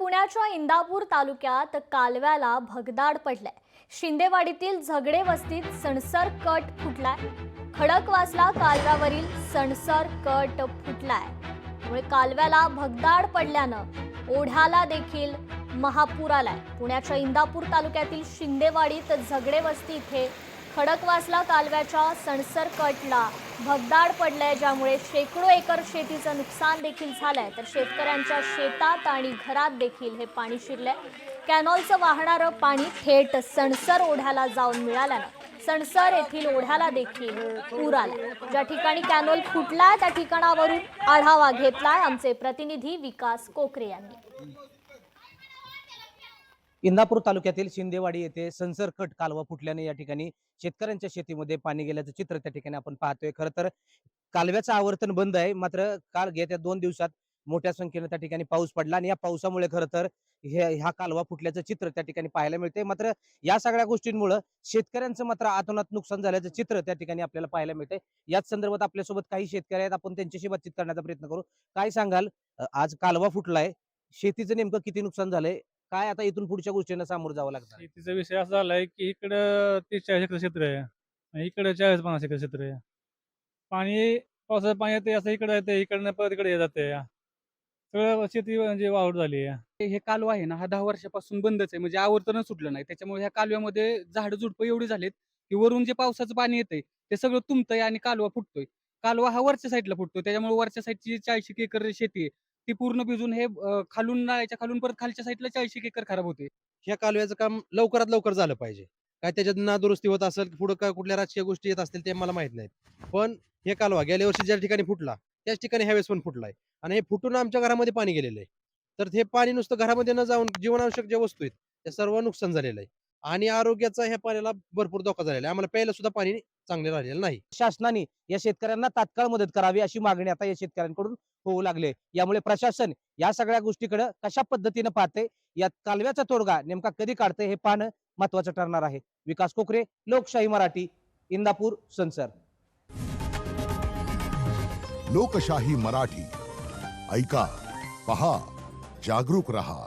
पुण्याच्या इंदापूर तालुक्यात कालव्याला भगदाड पडलाय। शिंदेवाडीतील झगडे वस्तीत सणसर कट फुटलाय। खडकवासला कालव्यावरील सणसर कट फुटलाय, त्यामुळे कालव्याला भगदाड पडल्यानं ओढ्याला देखील महापूर आलाय। पुण्याच्या इंदापूर तालुक्यातील शिंदेवाडीत झगडे वस्ती इथे खडकवासला कालव्याच्या सणसर कटला भगदाड पडलाय, ज्यामुळे शेकडो एकर शेतीचं नुकसान देखील झालंय। तर शेतकऱ्यांच्या शेतात आणि घरात देखील हे पाणी शिरलंय। कॅनॉलचं वाहणारं पाणी थेट सणसर ओढ्याला जाऊन मिळाल्यानं सणसर येथील ओढ्याला देखील पूर आला। ज्या ठिकाणी कॅनॉल फुटलाय त्या ठिकाणावरून आढावा घेतलाय आमचे प्रतिनिधी विकास कोकरे यांनी। इंदापूर तालुक्यातील शिंदेवाडी येथे सणसरकट कालवा फुटल्याने या ठिकाणी शेतकऱ्यांच्या शेतीमध्ये पाणी गेल्याचं चित्र त्या ठिकाणी आपण पाहतोय। खरं तर कालव्याचं आवर्तन बंद आहे, मात्र काल गेल्या 2 दिवसात मोठ्या संख्येने त्या ठिकाणी पाऊस पडला आणि या पावसामुळे खरं तर ह्या कालवा फुटल्याचं चित्र त्या ठिकाणी पाहायला मिळते। मात्र या सगळ्या गोष्टींमुळे शेतकऱ्यांचं मात्र अतोनात नुकसान झाल्याचं चित्र त्या ठिकाणी आपल्याला पाहायला मिळते। याच संदर्भात आपल्यासोबत काही शेतकरी आहेत, आपण त्यांच्याशी बातचीत करण्याचा प्रयत्न करू। काय सांगाल, आज कालवा फुटलाय, शेतीचं नेमकं किती नुकसान झालंय, काय आता इथून पुढच्या गोष्टींना सामोरं जावं लागतं? शेतीचा विषय असा झालाय की इकडं 30-40 एकर क्षेत्र आहे आणि इकडं 40-50 एकर क्षेत्र आहे। पाणी पावसाचं पाणी येते असं इकडं येते, इकडनं परत इकडे जाते। सगळं शेती म्हणजे वाहूट झाली आहे। हे कालवा आहे ना, हा 10 वर्षापासून बंदच आहे, म्हणजे आवर्तनच सुटलं नाही। त्याच्यामुळे ह्या कालव्यामध्ये झाडं झुडपं एवढी झालीत की वरून जे पावसाचं पाणी येतंय ते सगळं तुंबतंय आणि कालवा फुटतोय। कालवा हा वरच्या साईडला फुटतोय, त्याच्यामुळे वरच्या साईडची 40 एकर शेती आहे ती पूर्ण भिजून हे खालून नाल्याच्या खालून परत खालच्या साईडला 40 एकर खराब होते। ह्या कालव्याचं काम लवकरात लवकर झालं पाहिजे। काय त्याच्यात नादुरुस्ती होत असेल, पुढे काय कुठल्या राजकीय गोष्टी येत असतील ते मला माहित नाहीत, पण हे कालवा गेल्या वर्षी ज्या ठिकाणी फुटला त्याच ठिकाणी ह्यावेळेस पण फुटलाय आणि हे फुटून आमच्या घरामध्ये पाणी गेलेलं आहे। तर हे पाणी नुसतं घरामध्ये न जाऊन जीवनावश्यक ज्या वस्तू आहेत त्या सर्व नुकसान झालेलं आहे आणि आरोग्याचा ह्या पाण्याला भरपूर धोका झालेला आहे। आम्हाला प्यायला सुद्धा पाणी चांगले राहिलेलं नाही। शासनाने या शेतकऱ्यांना तात्काळ मदत करावी अशी मागणी आता या शेतकऱ्यांकडून होऊ लागले। यामुळे प्रशासन या सगळ्या गोष्टीकडे कशा पद्धतीने पाहते, या कालव्याचा तोडगा नेमका कधी काढते हे पाहणं महत्वाचं ठरणार आहे। विकास कोकरे, लोकशाही मराठी, इंदापूर, सणसर। लोकशाही मराठी ऐका, पहा, जागरूक रहा।